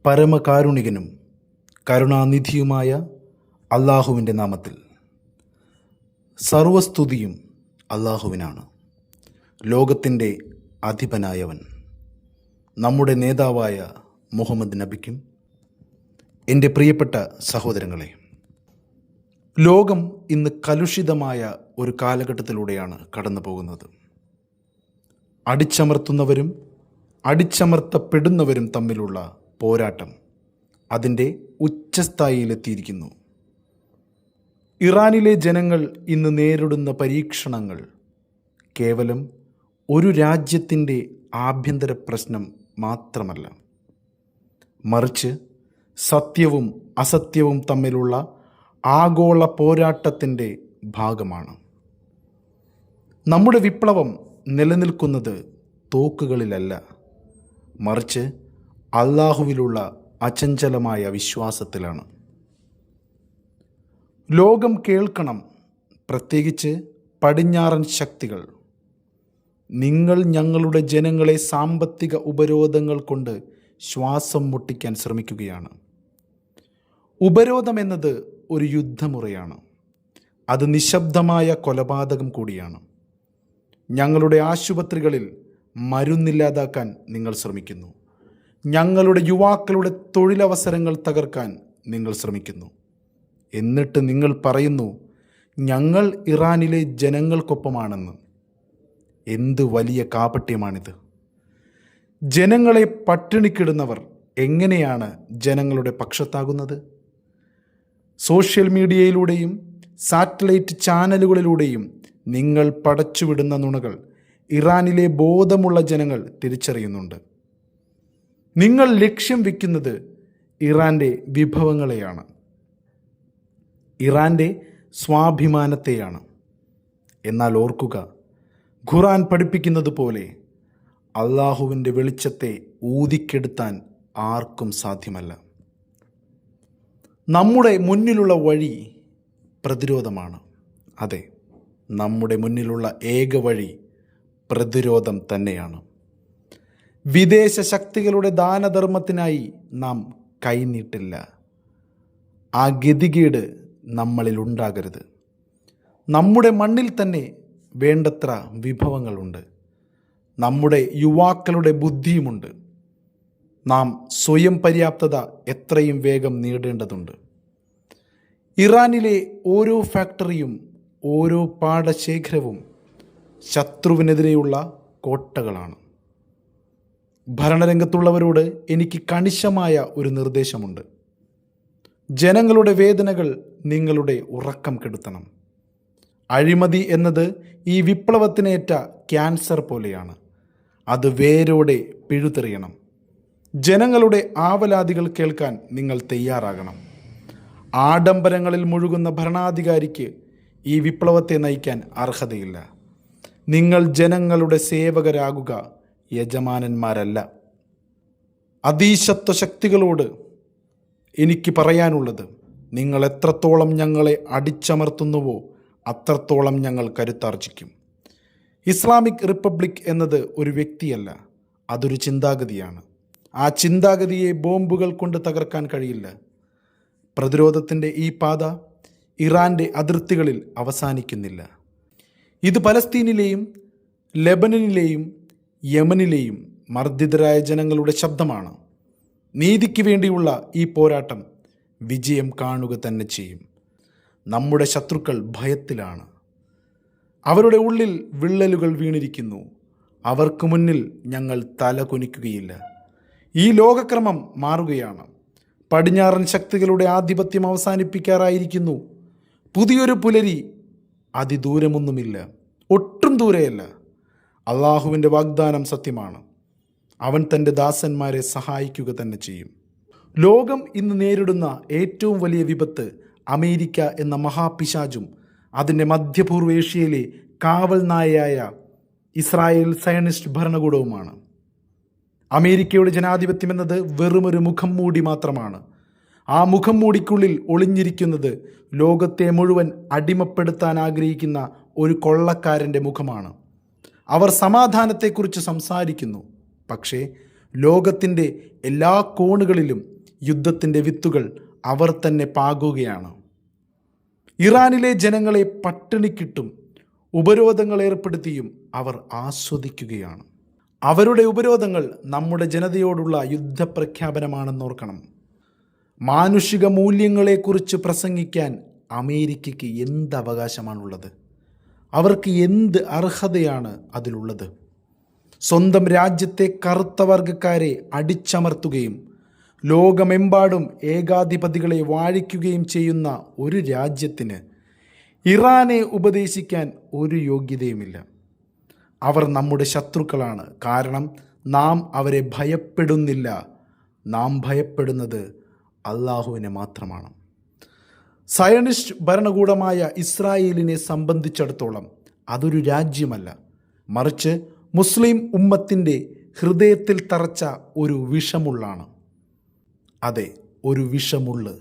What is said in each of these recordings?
പരമകാരുണികനും കരുണാനിധിയുമായ അള്ളാഹുവിൻ്റെ നാമത്തിൽ. സർവസ്തുതിയും അള്ളാഹുവിനാണ്. ലോകത്തിൻ്റെ അധിപനായവൻ നമ്മുടെ നേതാവായ മുഹമ്മദ് നബിക്കും. എൻ്റെ പ്രിയപ്പെട്ട സഹോദരങ്ങളെ, ലോകം ഇന്ന് കലുഷിതമായ ഒരു കാലഘട്ടത്തിലൂടെയാണ് കടന്നു പോകുന്നത്. അടിച്ചമർത്തുന്നവരും അടിച്ചമർത്തപ്പെടുന്നവരും തമ്മിലുള്ള പോരാട്ടം അതിൻ്റെ ഉച്ചസ്ഥായിയിലെത്തിയിരിക്കുന്നു. ഇറാനിലെ ജനങ്ങൾ ഇന്ന് നേരിടുന്ന പരീക്ഷണങ്ങൾ കേവലം ഒരു രാജ്യത്തിൻ്റെ ആഭ്യന്തര പ്രശ്നം മാത്രമല്ല, മറിച്ച് സത്യവും അസത്യവും തമ്മിലുള്ള ആഗോള പോരാട്ടത്തിൻ്റെ ഭാഗമാണ്. നമ്മുടെ വിപ്ലവം നിലനിൽക്കുന്നത് തോക്കുകളിലല്ല, മറിച്ച് അള്ളാഹുവിലുള്ള അചഞ്ചലമായ വിശ്വാസത്തിലാണ്. ലോകം കേൾക്കണം, പ്രത്യേകിച്ച് പടിഞ്ഞാറൻ ശക്തികൾ. നിങ്ങൾ ഞങ്ങളുടെ ജനങ്ങളെ സാമ്പത്തിക ഉപരോധങ്ങൾ കൊണ്ട് ശ്വാസം മുട്ടിക്കാൻ ശ്രമിക്കുകയാണ്. ഉപരോധം എന്നത് ഒരു യുദ്ധമുറയാണ്. അത് നിശബ്ദമായ കൊലപാതകം കൂടിയാണ്. ഞങ്ങളുടെ ആശുപത്രികളിൽ മരുന്നില്ലാതാക്കാൻ നിങ്ങൾ ശ്രമിക്കുന്നു. ഞങ്ങളുടെ യുവാക്കളുടെ തൊഴിലവസരങ്ങൾ തകർക്കാൻ നിങ്ങൾ ശ്രമിക്കുന്നു. എന്നിട്ട് നിങ്ങൾ പറയുന്നു ഞങ്ങൾ ഇറാനിലെ ജനങ്ങൾക്കൊപ്പമാണെന്ന്. എന്ത് വലിയ കാപട്യമാണിത്! ജനങ്ങളെ പട്ടിണിക്കിടുന്നവർ എങ്ങനെയാണ് ജനങ്ങളുടെ പക്ഷത്താകുന്നത്? സോഷ്യൽ മീഡിയയിലൂടെയും സാറ്റലൈറ്റ് ചാനലുകളിലൂടെയും നിങ്ങൾ പടച്ചുവിടുന്ന നുണകൾ ഇറാനിലെ ബോധമുള്ള ജനങ്ങൾ തിരിച്ചറിയുന്നുണ്ട്. നിങ്ങൾ ലക്ഷ്യം വയ്ക്കുന്നത് ഇറാൻ്റെ വിഭവങ്ങളെയാണ്, ഇറാൻ്റെ സ്വാഭിമാനത്തെയാണ്. എന്നാൽ ഓർക്കുക, ഖുർആൻ പഠിപ്പിക്കുന്നത് പോലെ അള്ളാഹുവിൻ്റെ വെളിച്ചത്തെ ഊതിക്കെടുത്താൻ ആർക്കും സാധ്യമല്ല. നമ്മുടെ മുന്നിലുള്ള വഴി പ്രതിരോധമാണ്. അതെ, നമ്മുടെ മുന്നിലുള്ള ഏക വഴി പ്രതിരോധം തന്നെയാണ്. വിദേശ ശക്തികളുടെ ദാനധർമ്മത്തിനായി നാം കൈനീട്ടില്ല. ആ ഗതികേട് നമ്മളിൽ ഉണ്ടാകരുത്. നമ്മുടെ മണ്ണിൽ തന്നെ വേണ്ടത്ര വിഭവങ്ങളുണ്ട്. നമ്മുടെ യുവാക്കളുടെ ബുദ്ധിയുമുണ്ട്. നാം സ്വയം പര്യാപ്തത എത്രയും വേഗം നേടേണ്ടതുണ്ട്. ഇറാനിലെ ഓരോ ഫാക്ടറിയും ഓരോ പാടശേഖരവും ശത്രുവിനെതിരെയുള്ള കോട്ടകളാണ്. ഭരണരംഗത്തുള്ളവരോട് എനിക്ക് കണിശമായ ഒരു നിർദ്ദേശമുണ്ട്. ജനങ്ങളുടെ വേദനകൾ നിങ്ങളുടെ ഉറക്കം കെടുത്തണം. അഴിമതി എന്നത് ഈ വിപ്ലവത്തിനേറ്റ ക്യാൻസർ പോലെയാണ്. അത് വേരോടെ പിഴുതെറിയണം. ജനങ്ങളുടെ ആവലാതികൾ കേൾക്കാൻ നിങ്ങൾ തയ്യാറാകണം. ആഡംബരങ്ങളിൽ മുഴുകുന്ന ഭരണാധികാരിക്ക് ഈ വിപ്ലവത്തെ നയിക്കാൻ അർഹതയില്ല. നിങ്ങൾ ജനങ്ങളുടെ സേവകരാകുക, യജമാനന്മാരല്ല. അതീശത്വ ശക്തികളോട് എനിക്ക് പറയാനുള്ളത്, നിങ്ങൾ എത്രത്തോളം ഞങ്ങളെ അടിച്ചമർത്തുന്നുവോ അത്രത്തോളം ഞങ്ങൾ കരുത്താർജിക്കും. ഇസ്ലാമിക് റിപ്പബ്ലിക് എന്നത് ഒരു വ്യക്തിയല്ല, അതൊരു ചിന്താഗതിയാണ്. ആ ചിന്താഗതിയെ ബോംബുകൾ കൊണ്ട് തകർക്കാൻ കഴിയില്ല. പ്രതിരോധത്തിൻ്റെ ഈ പാത ഇറാൻ്റെ അതിർത്തികളിൽ അവസാനിക്കുന്നില്ല. ഇത് പലസ്തീനിലെയും ലെബനനിലെയും യമനിലെയും മർദ്ദിതരായ ജനങ്ങളുടെ ശബ്ദമാണ്. നീതിക്ക് വേണ്ടിയുള്ള ഈ പോരാട്ടം വിജയം കാണുക തന്നെ ചെയ്യും. നമ്മുടെ ശത്രുക്കൾ ഭയത്തിലാണ്. അവരുടെ ഉള്ളിൽ വിള്ളലുകൾ വീണിരിക്കുന്നു. അവർക്ക് മുന്നിൽ ഞങ്ങൾ തല കുനിക്കുകയില്ല. ഈ ലോകക്രമം മാറുകയാണ്. പടിഞ്ഞാറൻ ശക്തികളുടെ ആധിപത്യം അവസാനിപ്പിക്കാറായിരിക്കുന്നു. പുതിയൊരു പുലരി അതിദൂരമൊന്നുമില്ല, ഒട്ടും ദൂരെയല്ല. അള്ളാഹുവിൻ്റെ വാഗ്ദാനം സത്യമാണ്. അവൻ തൻ്റെ ദാസന്മാരെ സഹായിക്കുക തന്നെ ചെയ്യും. ലോകം ഇന്ന് നേരിടുന്ന ഏറ്റവും വലിയ വിപത്ത് അമേരിക്ക എന്ന മഹാപിശാചും അതിൻ്റെ മധ്യപൂർവ്വേഷ്യയിലെ കാവൽ നായയായ ഇസ്രായേൽ സയനിസ്റ്റ് ഭരണകൂടവുമാണ്. അമേരിക്കയുടെ ജനാധിപത്യം എന്നത് വെറുമൊരു മുഖം മൂടി മാത്രമാണ്. ആ മുഖം മൂടിക്കുള്ളിൽ ഒളിഞ്ഞിരിക്കുന്നത് ലോകത്തെ മുഴുവൻ അടിമപ്പെടുത്താൻ ആഗ്രഹിക്കുന്ന ഒരു കൊള്ളക്കാരൻ്റെ മുഖമാണ്. അവർ സമാധാനത്തെക്കുറിച്ച് സംസാരിക്കുന്നു, പക്ഷേ ലോകത്തിൻ്റെ എല്ലാ കോണുകളിലും യുദ്ധത്തിൻ്റെ വിത്തുകൾ അവർ തന്നെ പാകുകയാണ്. ഇറാനിലെ ജനങ്ങളെ പട്ടിണിക്കിട്ടും ഉപരോധങ്ങൾ ഏർപ്പെടുത്തിയും അവർ ആസ്വദിക്കുകയാണ്. അവരുടെ ഉപരോധങ്ങൾ നമ്മുടെ ജനതയോടുള്ള യുദ്ധപ്രഖ്യാപനമാണെന്നോർക്കണം. മാനുഷിക മൂല്യങ്ങളെക്കുറിച്ച് പ്രസംഗിക്കാൻ അമേരിക്കയ്ക്ക് എന്ത് അവകാശമാണുള്ളത്? അവർക്ക് എന്ത് അർഹതയാണ് അതിലുള്ളത്? സ്വന്തം രാജ്യത്തെ കറുത്ത വർഗക്കാരെ അടിച്ചമർത്തുകയും ലോകമെമ്പാടും ഏകാധിപതികളെ വാഴിക്കുകയും ചെയ്യുന്ന ഒരു രാജ്യത്തിന് ഇറാനെ ഉപദേശിക്കാൻ ഒരു യോഗ്യതയുമില്ല. അവർ നമ്മുടെ ശത്രുക്കളാണ്. കാരണം നാം അവരെ ഭയപ്പെടുന്നില്ല. നാം ഭയപ്പെടുന്നത് അള്ളാഹുവിനെ മാത്രമാണ്. സയനിസ്റ്റ് ഭരണകൂടമായ ഇസ്രായേലിനെ സംബന്ധിച്ചിടത്തോളം അതൊരു രാജ്യമല്ല, മറിച്ച് മുസ്ലിം ഉമ്മത്തിൻ്റെ ഹൃദയത്തിൽ തറച്ച ഒരു വിഷമുള്ളാണ്. അതെ, ഒരു വിഷമുള്ള്.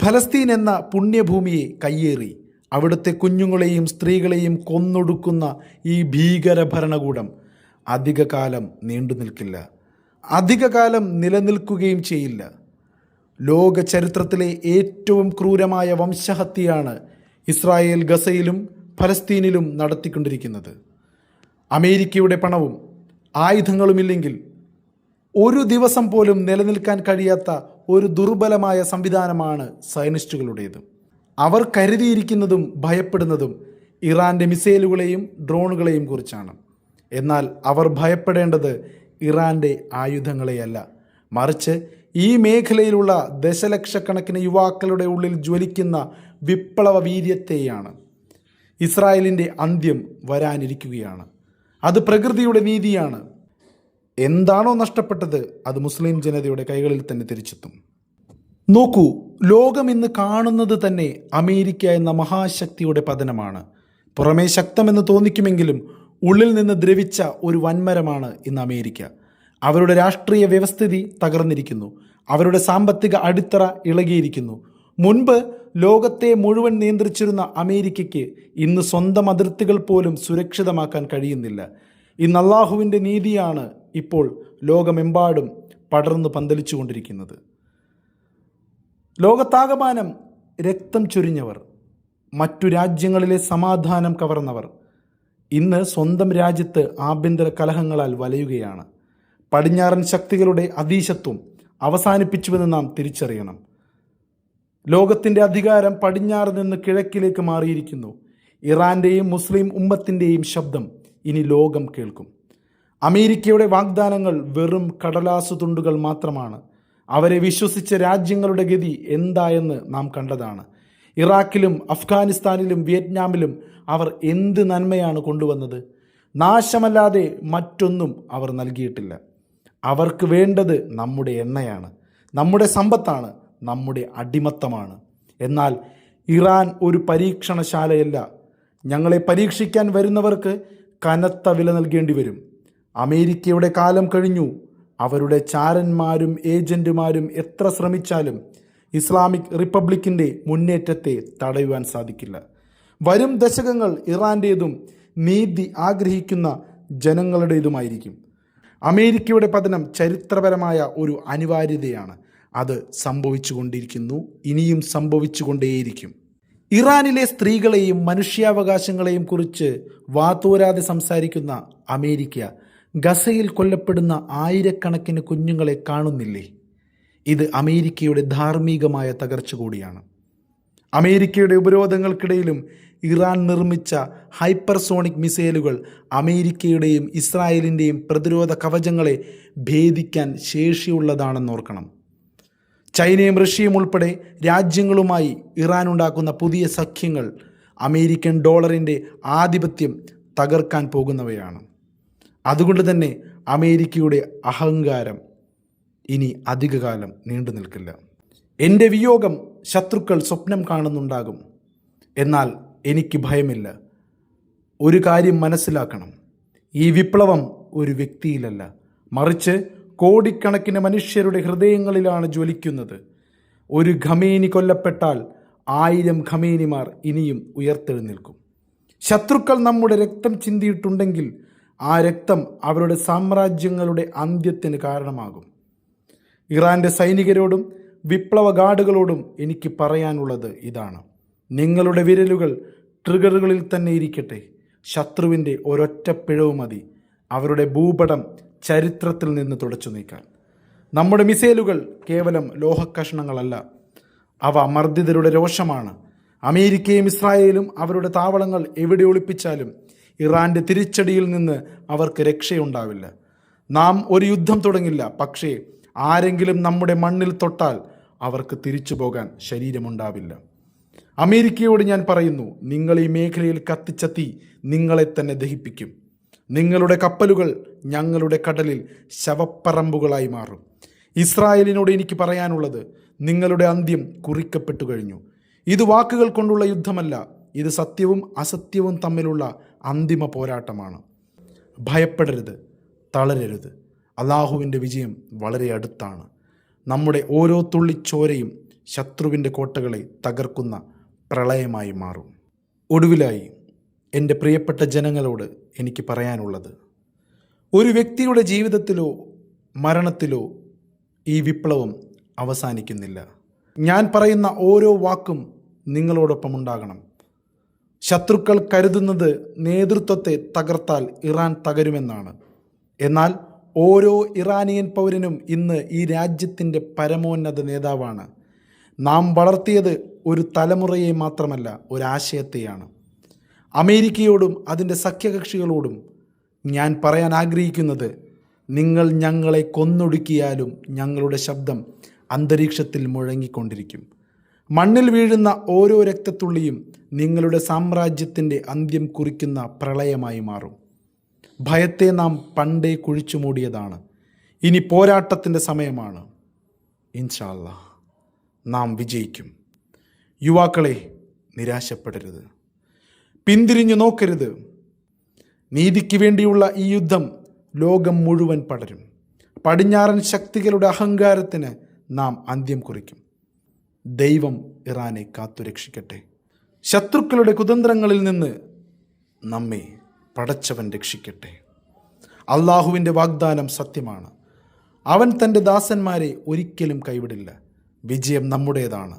ഫലസ്തീൻ എന്ന പുണ്യഭൂമിയെ കയ്യേറി അവിടുത്തെ കുഞ്ഞുങ്ങളെയും സ്ത്രീകളെയും കൊന്നൊടുക്കുന്ന ഈ ഭീകര ഭരണകൂടം അധികകാലം നീണ്ടു നിൽക്കില്ല, അധികകാലം നിലനിൽക്കുകയും ചെയ്യില്ല. ലോക ചരിത്രത്തിലെ ഏറ്റവും ക്രൂരമായ വംശഹത്യയാണ് ഇസ്രായേൽ ഗസയിലും ഫലസ്തീനിലും നടത്തിക്കൊണ്ടിരിക്കുന്നത്. അമേരിക്കയുടെ പണവും ആയുധങ്ങളുമില്ലെങ്കിൽ ഒരു ദിവസം പോലും നിലനിൽക്കാൻ കഴിയാത്ത ഒരു ദുർബലമായ സംവിധാനമാണ് സയനിസ്റ്റുകളുടേത്. അവർ കരുതിയിരിക്കുന്നതും ഭയപ്പെടുന്നതും ഇറാൻ്റെ മിസൈലുകളെയും ഡ്രോണുകളെയും കുറിച്ചാണ്. എന്നാൽ അവർ ഭയപ്പെടേണ്ടത് ഇറാൻ്റെ ആയുധങ്ങളെയല്ല, മറിച്ച് ഈ മേഖലയിലുള്ള ദശലക്ഷക്കണക്കിന് യുവാക്കളുടെ ഉള്ളിൽ ജ്വലിക്കുന്ന വിപ്ലവ വീര്യത്തെയാണ്. ഇസ്രായേലിൻ്റെ അന്ത്യം വരാനിരിക്കുകയാണ്. അത് പ്രകൃതിയുടെ നീതിയാണ്. എന്താണോ നഷ്ടപ്പെട്ടത് അത് മുസ്ലിം ജനതയുടെ കൈകളിൽ തന്നെ തിരിച്ചെത്തും. നോക്കൂ, ലോകം ഇന്ന് കാണുന്നത് തന്നെ അമേരിക്ക എന്ന മഹാശക്തിയുടെ പതനമാണ്. പുറമേ ശക്തമെന്ന് തോന്നിക്കുമെങ്കിലും ഉള്ളിൽ നിന്ന് ദ്രവിച്ച ഒരു വൻമരമാണ് ഇന്ന് അമേരിക്ക. അവരുടെ രാഷ്ട്രീയ വ്യവസ്ഥിതി തകർന്നിരിക്കുന്നു. അവരുടെ സാമ്പത്തിക അടിത്തറ ഇളകിയിരിക്കുന്നു. മുൻപ് ലോകത്തെ മുഴുവൻ നിയന്ത്രിച്ചിരുന്ന അമേരിക്കയ്ക്ക് ഇന്ന് സ്വന്തം അതിർത്തികൾ പോലും സുരക്ഷിതമാക്കാൻ കഴിയുന്നില്ല. ഇന്ന് അള്ളാഹുവിൻ്റെ നീതിയാണ് ഇപ്പോൾ ലോകമെമ്പാടും പടർന്നു പന്തലിച്ചുകൊണ്ടിരിക്കുന്നത്. ലോകത്താകമാനം രക്തം ചൊരിഞ്ഞവർ, മറ്റു രാജ്യങ്ങളിലെ സമാധാനം കവർന്നവർ ഇന്ന് സ്വന്തം രാജ്യത്ത് ആഭ്യന്തര കലഹങ്ങളാൽ വലയുകയാണ്. പടിഞ്ഞാറൻ ശക്തികളുടെ അധീശത്വം അവസാനിപ്പിച്ചുവെന്ന് നാം തിരിച്ചറിയണം. ലോകത്തിൻ്റെ അധികാരം പടിഞ്ഞാറ് നിന്ന് കിഴക്കിലേക്ക് മാറിയിരിക്കുന്നു. ഇറാൻ്റെയും മുസ്ലിം ഉമ്മത്തിൻ്റെയും ശബ്ദം ഇനി ലോകം കേൾക്കും. അമേരിക്കയുടെ വാഗ്ദാനങ്ങൾ വെറും കടലാസു തുണ്ടുകൾ മാത്രമാണ്. അവരെ വിശ്വസിച്ച രാജ്യങ്ങളുടെ ഗതി എന്തായെന്ന് നാം കണ്ടതാണ്. ഇറാഖിലും അഫ്ഗാനിസ്ഥാനിലും വിയറ്റ്നാമിലും അവർ എന്ത് നന്മയാണ് കൊണ്ടുവന്നത്? നാശമല്ലാതെ മറ്റൊന്നും അവർ നൽകിയിട്ടില്ല. അവർക്ക് വേണ്ടത് നമ്മുടെ എണ്ണയാണ്, നമ്മുടെ സമ്പത്താണ്, നമ്മുടെ അടിമത്തമാണ്. എന്നാൽ ഇറാൻ ഒരു പരീക്ഷണശാലയല്ല. ഞങ്ങളെ പരീക്ഷിക്കാൻ വരുന്നവർക്ക് കനത്ത വില നൽകേണ്ടി വരും. അമേരിക്കയുടെ കാലം കഴിഞ്ഞു. അവരുടെ ചാരന്മാരും ഏജന്റുമാരും എത്ര ശ്രമിച്ചാലും ഇസ്ലാമിക് റിപ്പബ്ലിക്കിൻ്റെ മുന്നേറ്റത്തെ തടയുവാൻ സാധിക്കില്ല. വരും ദശകങ്ങൾ ഇറാൻ്റേതും നീതി ആഗ്രഹിക്കുന്ന ജനങ്ങളുടേതുമായിരിക്കും. അമേരിക്കയുടെ പതനം ചരിത്രപരമായ ഒരു അനിവാര്യതയാണ്. അത് സംഭവിച്ചുകൊണ്ടിരിക്കുന്നു, ഇനിയും സംഭവിച്ചുകൊണ്ടേയിരിക്കും. ഇറാനിലെ സ്ത്രീകളെയും മനുഷ്യാവകാശങ്ങളെയും കുറിച്ച് വാതോരാതെ സംസാരിക്കുന്ന അമേരിക്ക ഗസയിൽ കൊല്ലപ്പെടുന്ന ആയിരക്കണക്കിന് കുഞ്ഞുങ്ങളെ കാണുന്നില്ലേ? ഇത് അമേരിക്കയുടെ ധാർമ്മികമായ തകർച്ച കൂടിയാണ്. അമേരിക്കയുടെ ഉപരോധങ്ങൾക്കിടയിലും ഇറാൻ നിർമ്മിച്ച ഹൈപ്പർസോണിക് മിസൈലുകൾ അമേരിക്കയുടെയും ഇസ്രായേലിൻ്റെയും പ്രതിരോധ കവചങ്ങളെ ഭേദിക്കാൻ ശേഷിയുള്ളതാണെന്നോർക്കണം. ചൈനയും റഷ്യയും ഉൾപ്പെടെ രാജ്യങ്ങളുമായി ഇറാൻ ഉണ്ടാക്കുന്ന പുതിയ സഖ്യങ്ങൾ അമേരിക്കൻ ഡോളറിൻ്റെ ആധിപത്യം തകർക്കാൻ പോകുന്നവയാണ്. അതുകൊണ്ട് തന്നെ അമേരിക്കയുടെ അഹങ്കാരം ഇനി അധികകാലം നീണ്ടു നിൽക്കില്ല. എൻ്റെ വിയോഗം ശത്രുക്കൾ സ്വപ്നം കാണുന്നുണ്ടാകും. എന്നാൽ എനിക്ക് ഭയമില്ല. ഒരു കാര്യം മനസ്സിലാക്കണം, ഈ വിപ്ലവം ഒരു വ്യക്തിയിലല്ല, മറിച്ച് കോടിക്കണക്കിന് മനുഷ്യരുടെ ഹൃദയങ്ങളിലാണ് ജ്വലിക്കുന്നത്. ഒരു ഖമേനി കൊല്ലപ്പെട്ടാൽ 1000 ഖമേനിമാർ ഇനിയും ഉയർത്തെഴുന്നേൽക്കും. ശത്രുക്കൾ നമ്മുടെ രക്തം ചിന്തിയിട്ടുണ്ടെങ്കിൽ ആ രക്തം അവരുടെ സാമ്രാജ്യങ്ങളുടെ അന്ത്യത്തിന് കാരണമാകും. ഇറാൻ്റെ സൈനികരോടും വിപ്ലവ ഗാർഡുകളോടും എനിക്ക് പറയാനുള്ളത് ഇതാണ്: നിങ്ങളുടെ വിരലുകൾ ട്രിഗറുകളിൽ തന്നെ ഇരിക്കട്ടെ. ശത്രുവിൻ്റെ ഒരൊറ്റ പിഴവ് മതി അവരുടെ ഭൂപടം ചരിത്രത്തിൽ നിന്ന് തുടച്ചു നീക്കാൻ. നമ്മുടെ മിസൈലുകൾ കേവലം ലോഹക്കഷണങ്ങളല്ല, അവ മർദ്ദിതരുടെ രോഷമാണ്. അമേരിക്കയും ഇസ്രായേലും അവരുടെ താവളങ്ങൾ എവിടെ ഒളിപ്പിച്ചാലും ഇറാൻ്റെ തിരിച്ചടിയിൽ നിന്ന് അവർക്ക് രക്ഷയുണ്ടാവില്ല. നാം ഒരു യുദ്ധം തുടങ്ങില്ല, പക്ഷേ ആരെങ്കിലും നമ്മുടെ മണ്ണിൽ തൊട്ടാൽ അവർക്ക് തിരിച്ചു പോകാൻ ശരീരമുണ്ടാവില്ല. അമേരിക്കയോട് ഞാൻ പറയുന്നു, നിങ്ങൾ ഈ മേഖലയിൽ കത്തിച്ച തീ നിങ്ങളെ തന്നെ ദഹിപ്പിക്കും. നിങ്ങളുടെ കപ്പലുകൾ ഞങ്ങളുടെ കടലിൽ ശവപ്പറമ്പുകളായി മാറും. ഇസ്രായേലിനോട് എനിക്ക് പറയാനുള്ളത്, നിങ്ങളുടെ അന്ത്യം കുറിക്കപ്പെട്ടു കഴിഞ്ഞു. ഇത് വാക്കുകൾ കൊണ്ടുള്ള യുദ്ധമല്ല, ഇത് സത്യവും അസത്യവും തമ്മിലുള്ള അന്തിമ പോരാട്ടമാണ്. ഭയപ്പെടരുത്, തളരരുത്. അള്ളാഹുവിൻ്റെ വിജയം വളരെ അടുത്താണ്. നമ്മുടെ ഓരോ തുള്ളിച്ചോരയും ശത്രുവിൻ്റെ കോട്ടകളെ തകർക്കുന്ന പ്രളയമായി മാറും. ഒടുവിലായി എൻ്റെ പ്രിയപ്പെട്ട ജനങ്ങളോട് എനിക്ക് പറയാനുള്ളത്, ഒരു വ്യക്തിയുടെ ജീവിതത്തിലോ മരണത്തിലോ ഈ വിപ്ലവം അവസാനിക്കുന്നില്ല. ഞാൻ പറയുന്ന ഓരോ വാക്കും നിങ്ങളോടൊപ്പം ഉണ്ടാകണം. ശത്രുക്കൾ കരുതുന്നത് നേതൃത്വത്തെ തകർത്താൽ ഇറാൻ തകരുമെന്നാണ്. എന്നാൽ ഓരോ ഇറാനിയൻ പൗരനും ഇന്ന് ഈ രാജ്യത്തിൻ്റെ പരമോന്നത നേതാവാണ്. നാം വളർത്തിയത് ഒരു തലമുറയെ മാത്രമല്ല, ഒരാശയത്തെയാണ്. അമേരിക്കയോടും അതിൻ്റെ സഖ്യകക്ഷികളോടും ഞാൻ പറയാൻ ആഗ്രഹിക്കുന്നത്, നിങ്ങൾ ഞങ്ങളെ കൊന്നൊടുക്കിയാലും ഞങ്ങളുടെ ശബ്ദം അന്തരീക്ഷത്തിൽ മുഴങ്ങിക്കൊണ്ടിരിക്കും. മണ്ണിൽ വീഴുന്ന ഓരോ രക്തത്തുള്ളിയും നിങ്ങളുടെ സാമ്രാജ്യത്തിൻ്റെ അന്ത്യം കുറിക്കുന്ന പ്രളയമായി മാറും. ഭയത്തെ നാം പണ്ടേ കുഴിച്ചു മൂടിയതാണ്. ഇനി പോരാട്ടത്തിൻ്റെ സമയമാണ്. ഇൻഷാ അല്ലാഹ് നാം വിജയിക്കും. യുവാക്കളെ, നിരാശപ്പെടരുത്, പിന്തിരിഞ്ഞു നോക്കരുത്. നീതിക്ക് വേണ്ടിയുള്ള ഈ യുദ്ധം ലോകം മുഴുവൻ പടരും. പടിഞ്ഞാറൻ ശക്തികളുടെ അഹങ്കാരത്തിന് നാം അന്ത്യം കുറിക്കും. ദൈവം ഇറാനെ കാത്തുരക്ഷിക്കട്ടെ. ശത്രുക്കളുടെ കുതന്ത്രങ്ങളിൽ നിന്ന് നമ്മെ പടച്ചവൻ രക്ഷിക്കട്ടെ. അള്ളാഹുവിൻ്റെ വാഗ്ദാനം സത്യമാണ്. അവൻ തൻ്റെ ദാസന്മാരെ ഒരിക്കലും കൈവിടില്ല. വിജയം നമ്മുടേതാണ്.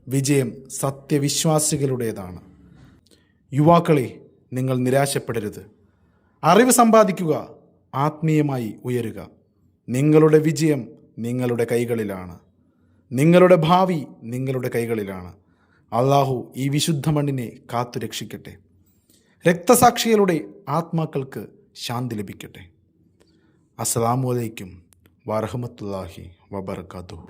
വിജയം സത്യവിശ്വാസികളുടേതാണ്. യുവാക്കളെ, നിങ്ങൾ നിരാശപ്പെടരുത്. അറിവ് സമ്പാദിക്കുക, ആത്മീയമായി ഉയരുക. നിങ്ങളുടെ വിജയം നിങ്ങളുടെ കൈകളിലാണ്. നിങ്ങളുടെ ഭാവി നിങ്ങളുടെ കൈകളിലാണ്. അള്ളാഹു ഈ വിശുദ്ധ മണ്ണിനെ കാത്തുരക്ഷിക്കട്ടെ. രക്തസാക്ഷികളുടെ ആത്മാക്കൾക്ക് ശാന്തി ലഭിക്കട്ടെ. അസ്സലാമു അലൈക്കും വറഹ്മത്തുള്ളാഹി വബറകാതുഹു.